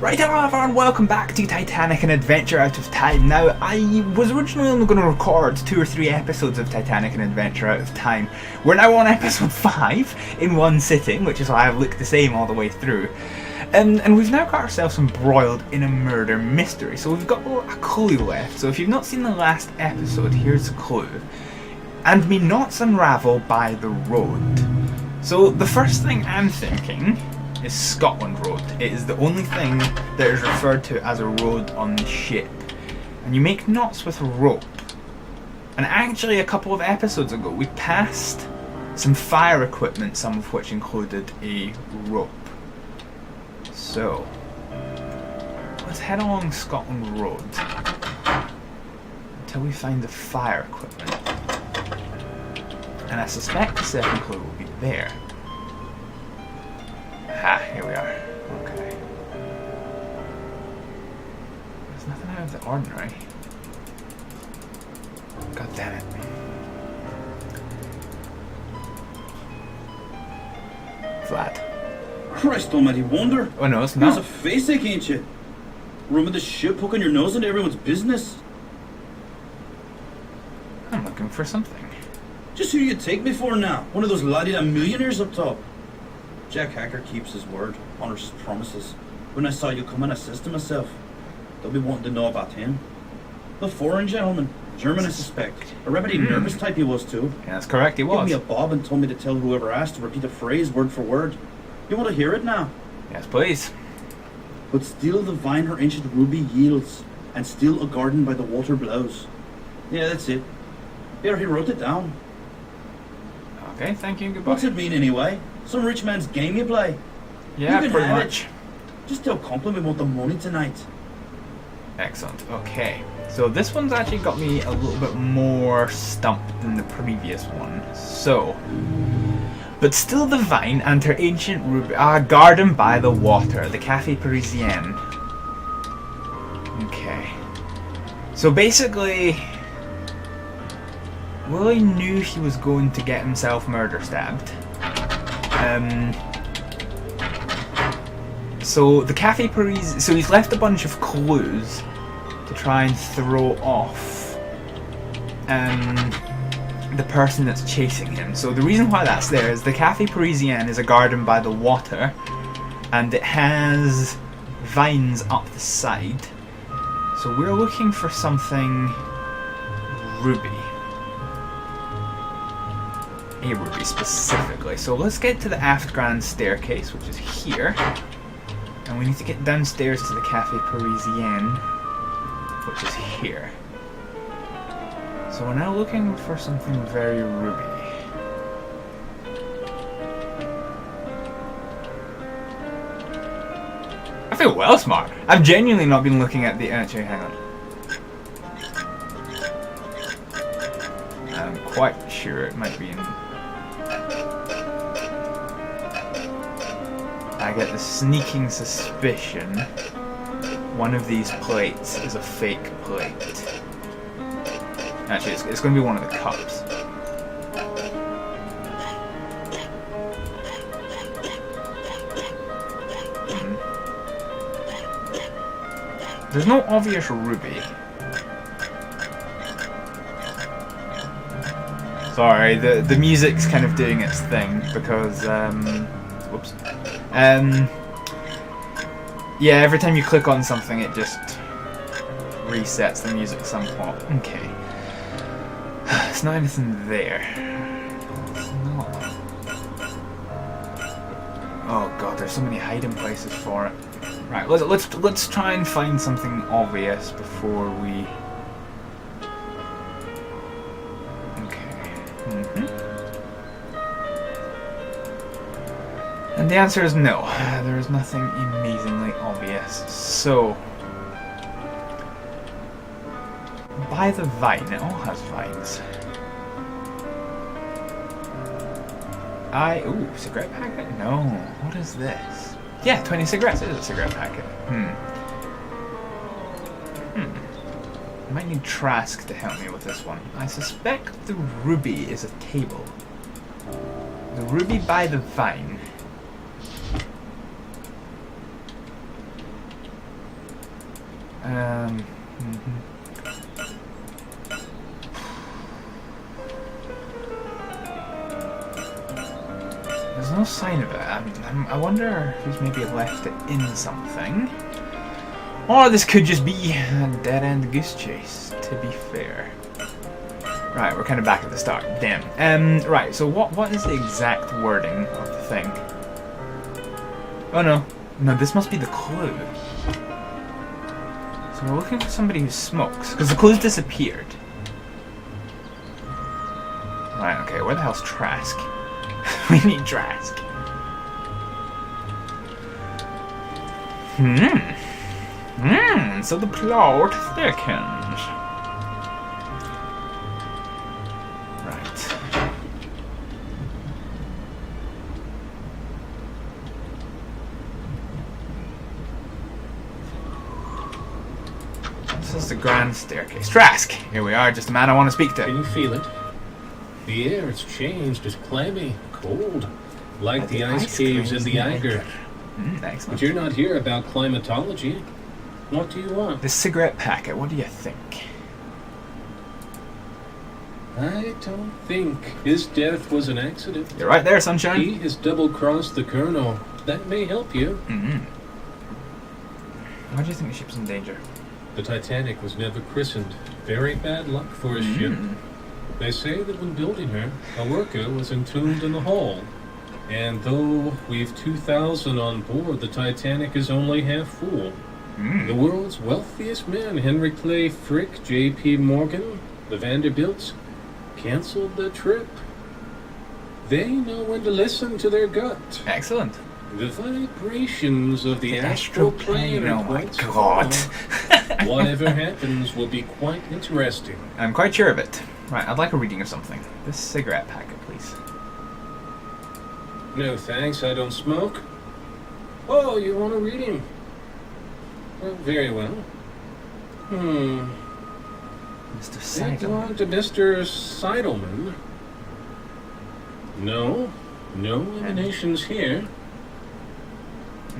Right, hello everyone, welcome back to Titanic, an adventure out of time. Now, I was originally only going to record 2 or 3 episodes of Titanic, an adventure out of time. We're now on episode 5 in one sitting, which is why I've looked the same all the way through. And we've now got ourselves embroiled in a murder mystery, so we've got a clue left. So if you've not seen the last episode, here's a clue. And me knots unravel by the road. So the first thing I'm thinking is Scotland Road. It is the only thing that is referred to as a road on the ship. And you make knots with a rope. And actually a couple of episodes ago we passed some fire equipment, some of which included a rope. So let's head along Scotland Road until we find the fire equipment. And I suspect the second clue will be there. Ah, here we are. Okay. There's nothing out of the ordinary. God damn it. Flat. Christ almighty wonder. Oh no, it's There's not. a face ache, ain't you? Room of the ship, poking your nose into everyone's business. I'm looking for something. Just who you take me for now? One of those la-di-da millionaires up top. Jack Hacker keeps his word, honors his promises. When I saw you come in, I says to myself, they'll be wanting to know about him. The foreign gentleman, German I suspect. A rather nervous type he was too. Yeah, that's correct, he was. Gave me a bob and told me to tell whoever asked to repeat a phrase word for word. You want to hear it now? Yes, please. But still the vine her ancient ruby yields, and still a garden by the water blows. Yeah, that's it. There, he wrote it down. Okay, thank you, goodbye. What's it mean anyway? Some rich man's game you play? Yeah, you can pretty have much. It. Just tell Compliment we want the money tonight. Excellent, okay. So this one's actually got me a little bit more stumped than the previous one. So, but still the vine and her ancient ruby, garden by the water, the Café Parisien. Okay. So basically, Willie knew he was going to get himself murder stabbed. So the Café Paris, so he's left a bunch of clues to try and throw off the person that's chasing him. So the reason why that's there is the Café Parisien is a garden by the water, and it has vines up the side. So we're looking for something ruby. A ruby specifically. So let's get to the aft grand staircase, which is here. And we need to get downstairs to the Café Parisien, which is here. So we're now looking for something very ruby. I feel well smart. I've genuinely not been looking at the... Actually, hang on. I'm quite sure it might be in... I get the sneaking suspicion one of these plates is a fake plate. Actually, it's going to be one of the cups. There's no obvious ruby. Sorry, the music's kind of doing its thing because, whoops. Yeah, every time you click on something it just resets the music somewhat. Okay. It's not anything there. It's not. Oh god, there's so many hiding places for it. Right, let's try and find something obvious before we... And the answer is no. There is nothing amazingly obvious. So, by the vine, it all has vines. Ooh, cigarette packet? No. What is this? Yeah, 20 cigarettes. It is a cigarette packet. I might need Trask to help me with this one. I suspect the ruby is a table. The ruby by the vine. There's no sign of it. I wonder if he's maybe left it in something. Or this could just be a dead-end goose chase, to be fair. Right, we're kind of back at the start. Damn. Right, so what is the exact wording of the thing? Oh no. No, this must be the clue. So we're looking for somebody who smokes, because the clue's disappeared. Right, okay, where the hell's Trask? We need Trask. So the plot thickens. Right. This is the grand staircase. Trask! Here we are, just the man I want to speak to. Can you feel it? The air has changed. It's clammy, cold, like the ice caves in the Eiger. Excellent. But you're not here about climatology. What do you want? This cigarette packet, what do you think? I don't think his death was an accident. You're right there, sunshine. He has double-crossed the Colonel. That may help you. Why do you think the ship's in danger? The Titanic was never christened. Very bad luck for a ship. They say that when building her, a worker was entombed in the hull. And though we've 2,000 on board, the Titanic is only half full. The world's wealthiest men, Henry Clay Frick, J.P. Morgan, the Vanderbilts, canceled the trip. They know when to listen to their gut. Excellent. The vibrations of the astral plane oh are my quite god. strong. Whatever happens will be quite interesting. I'm quite sure of it. Right, I'd like a reading of something. This cigarette packet, please. No thanks, I don't smoke. Oh, you want a reading? Well, very well. Mr. It Seidelman. belonged to Mr. Seidelman. No emanations here.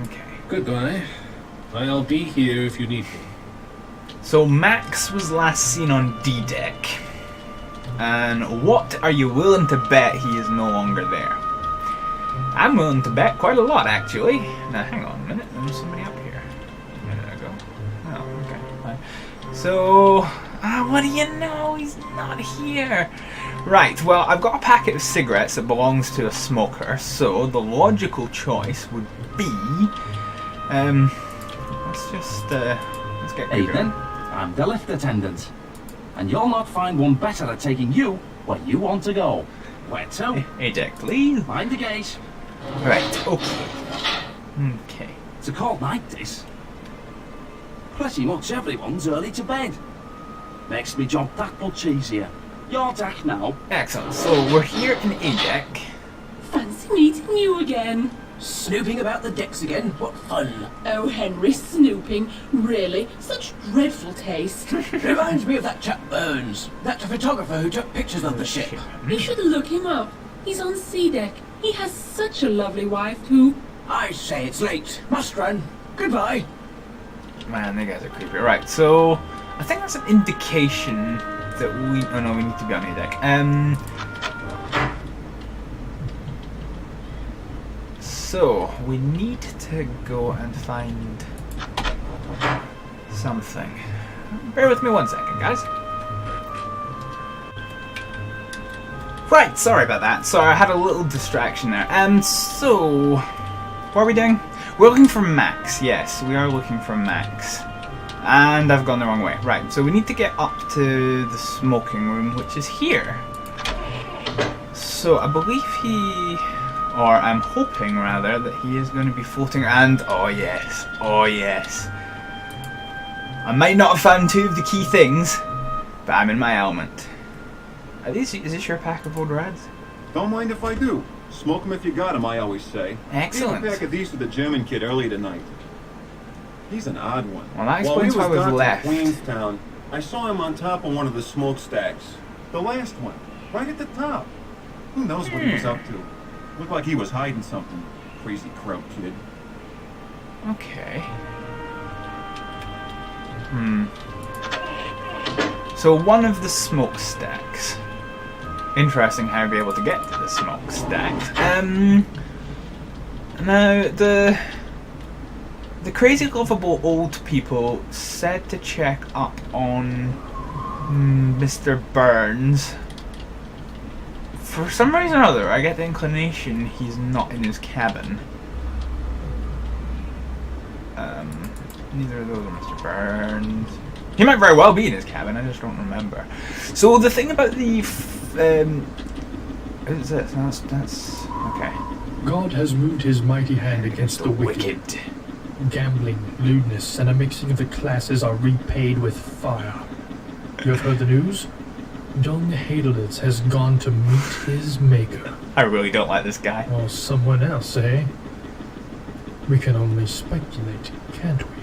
Okay. Goodbye. I'll be here if you need me. So Max was last seen on D-Deck. And what are you willing to bet he is no longer there? I'm willing to bet quite a lot, actually. Now, hang on a minute. There's somebody up here. A minute ago. Oh, okay. Fine. So, what do you know? He's not here. Right, well, I've got a packet of cigarettes that belongs to a smoker, so the logical choice would be... let's get Hey rid of then, it. I'm the lift attendant. And you'll not find one better at taking you where you want to go. Where to? Eject, please. Mind the gate. Right, okay. Okay. It's a cold night, this. Pretty much everyone's early to bed. Makes me job that much easier. Your deck now. Excellent. So we're here in Eject. Fancy meeting you again. Snooping about the decks again? What fun. Oh, Henry, snooping. Really? Such dreadful taste. Reminds me of that chap Burns. That photographer who took pictures of the ship. You should look him up. He's on sea deck. He has such a lovely wife, too. I say it's late. Must run. Goodbye. Man, they guys are creepy. Right, so I think that's an indication that we... Oh no, we need to be on Eject. So, we need to go and find something. Bear with me 1 second, guys. Right, sorry about that. Sorry, I had a little distraction there. So, what are we doing? We're looking for Max. Yes, we are looking for Max. And I've gone the wrong way. Right, so we need to get up to the smoking room, which is here. So, I believe or I'm hoping rather, that he is going to be floating, and oh yes, I might not have found 2 of the key things, but I'm in my element. Is this your pack of old rads? Don't mind if I do. Smoke 'em if you got 'em, I always say. Excellent. Gave a pack of these to the German kid early tonight. He's an odd one. Well, that explains why While we was we've down left. to Queenstown, I saw him on top of one of the smokestacks. The last one. Right at the top. Who knows what he was up to? Looked like he was hiding something. Crazy croak kid. Okay. So one of the smokestacks. Interesting how I'd be able to get to the smokestacks. Now the crazy lovable old people said to check up on Mr. Burns. For some reason or other, I get the inclination he's not in his cabin. Neither of those are Mr. Burns. He might very well be in his cabin, I just don't remember. So the thing about the... what is this? That's... okay. God has moved his mighty hand against the wicked. Gambling, lewdness, and a mixing of the classes are repaid with fire. You have heard the news? Young Hadelitz has gone to meet his maker. I really don't like this guy. Or someone else, eh? We can only speculate, can't we?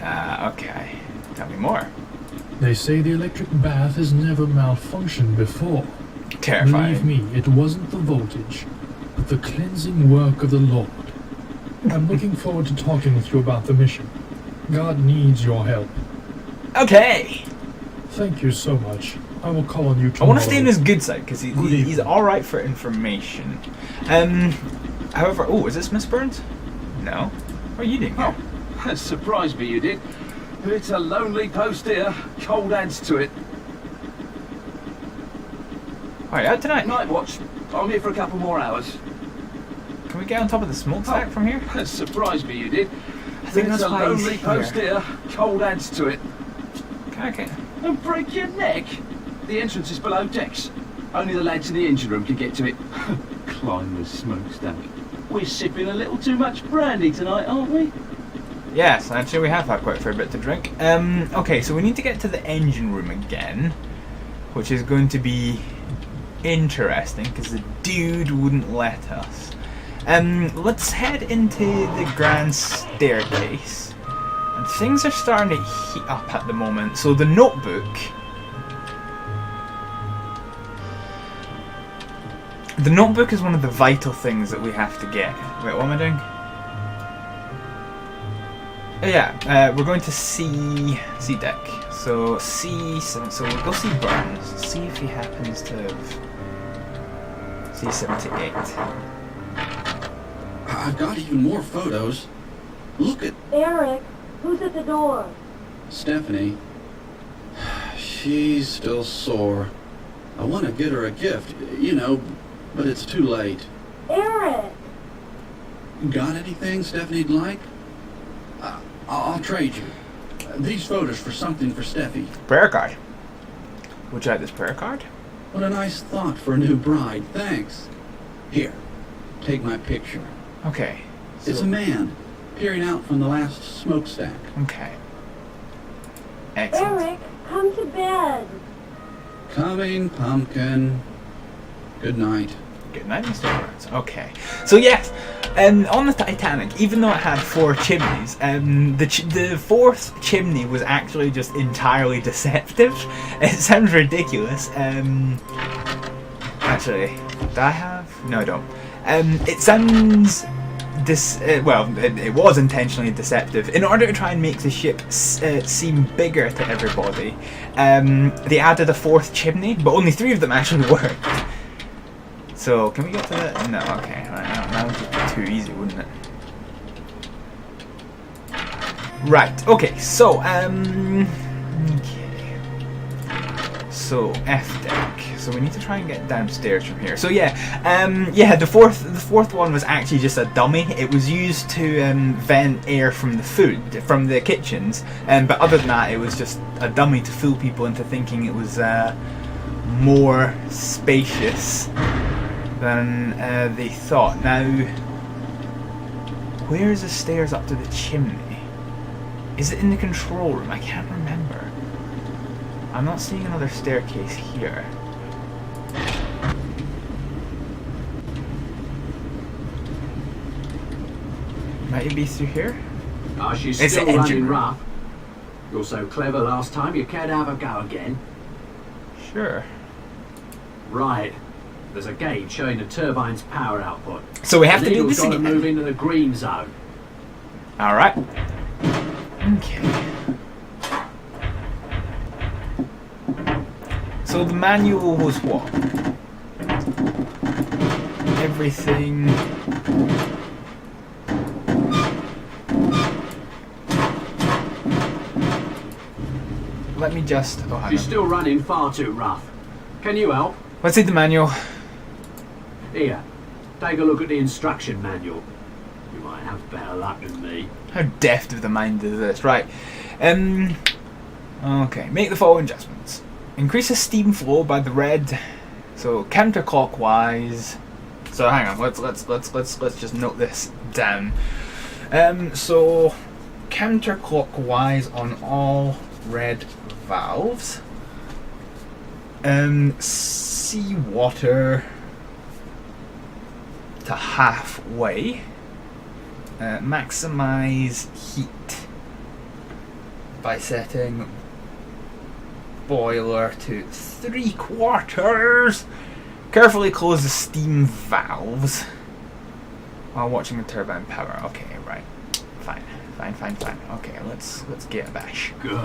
Okay. Tell me more. They say the electric bath has never malfunctioned before. Terrifying. Believe me, it wasn't the voltage, but the cleansing work of the Lord. I'm looking forward to talking with you about the mission. God needs your help. Okay. Thank you so much. I will call on you I tomorrow. want to stay on his good side because he's alright for information. However, is this Miss Burns? No. What are you doing here? Oh, surprised me you did. It's a lonely post here. Cold adds to it. Alright, out tonight. Night watch. I'm here for a couple more hours. Can we get on top of the smokestack from here? Surprised me you did. I think It's that's a why he's lonely post here. Cold adds to it. Okay. And break your neck. The entrance is below decks. Only the lads in the engine room can get to it. Climb the smokestack. We're sipping a little too much brandy tonight, aren't we? Yes, actually we have had quite a fair bit to drink. Okay, so we need to get to the engine room again, which is going to be interesting because the dude wouldn't let us. Let's head into the grand staircase. And things are starting to heat up at the moment. So the notebook... The notebook is one of the vital things that we have to get. Wait, what am I doing? Oh yeah, we're going to C deck. So C7. So we'll go see Burns. See if he happens to have C78. I've got even more photos. Look at Eric, who's at the door? Stephanie. She's still sore. I want to get her a gift, but it's too late. Eric! Got anything Stephanie'd like? I'll trade you. These photos for something for Steffi. Prayer card. Would you like this prayer card? What a nice thought for a new bride. Thanks. Here, take my picture. Okay. It's a man peering out from the last smokestack. Okay. Excellent. Eric, come to bed. Coming, pumpkin. Good night. Good night, Mr. Burns. Okay. So yes, on the Titanic, even though it had 4 chimneys, the 4th chimney was actually just entirely deceptive. It sounds ridiculous. Actually, do I have? No, I don't. It sounds... it was intentionally deceptive. In order to try and make the ship seem bigger to everybody, they added a 4th chimney, but only 3 of them actually worked. So, can we get to that? No, okay. That would be too easy, wouldn't it? Right, okay, so, okay. So, F deck. So we need to try and get downstairs from here. So yeah, the fourth one was actually just a dummy. It was used to vent air from the food, from the kitchens. But other than that, it was just a dummy to fool people into thinking it was more spacious than they thought. Now, where is the stairs up to the chimney? Is it in the control room? I can't remember. I'm not seeing another staircase here. Might it be through here? Oh, she's It's still the engine running room. rough. You're so clever last time, you can't have a go again. Sure. Right. There's a gauge showing the turbine's power output. So we have to do Needle's this got to again. move into the green zone. Alright. Okay. So the manual was what? Everything. Let me just. Oh, hang She's on. still running far too rough. Can you help? Let's see the manual. Here, take a look at the instruction manual. You might have better luck than me. How deft of the mind is this? Right. Okay. Make the following adjustments. Increase the steam flow by the red. So counterclockwise. So hang on. Let's just note this down. So counterclockwise on all red valves. Seawater to halfway. Maximize heat by setting boiler to 3/4. Carefully close the steam valves while watching the turbine power. Okay, right. Fine. Okay, let's get a bash. Good.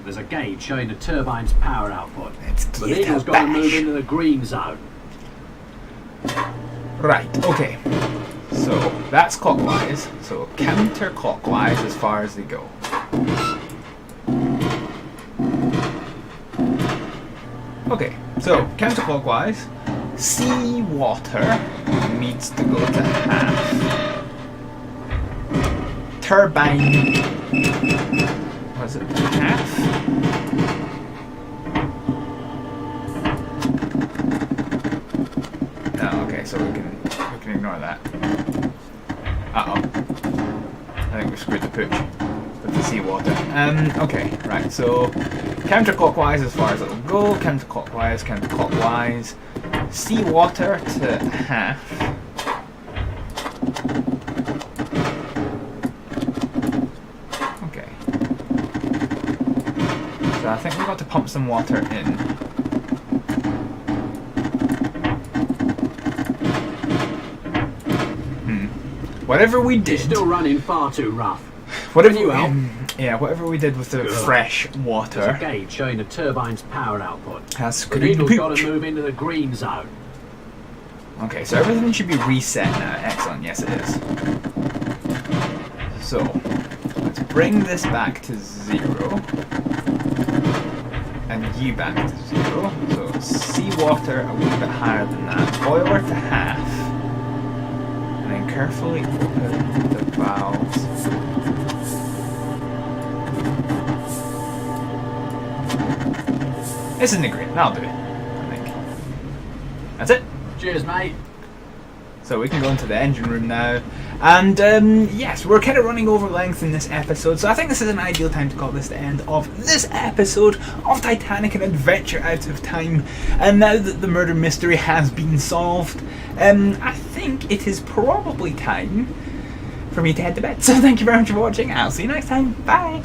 There's a gauge showing the turbine's power output. Let's The get a needle's got to move bash. into the green zone. Right, okay. So that's clockwise. So counterclockwise as far as they go. Okay, so counterclockwise. Seawater needs to go to half. Turbine. Was it half? No, okay, so we can ignore that. Uh-oh. I think we screwed the pooch with the seawater. Okay, right, so counterclockwise as far as it'll go, counterclockwise, seawater to half. Okay. So I think we've got to pump some water in. Whatever we did. She's still running far too rough. Whatever Can you help? Yeah, whatever we did with the Good. fresh There's a water gauge showing the turbine's power output. has The screwed the needle's got pooch. to move into the green zone. Okay, so everything should be reset now. Excellent, yes it is. So, let's bring this back to 0. And you back to 0. So, seawater a wee bit higher than that. Boiler to half. And then carefully open the valves. This isn't great. That'll do it, I think. That's it. Cheers, mate. So we can go into the engine room now. And yes, we're kind of running over length in this episode, so I think this is an ideal time to call this the end of this episode of Titanic, an adventure out of time. And now that the murder mystery has been solved, I think it is probably time for me to head to bed. So thank you very much for watching. I'll see you next time. Bye.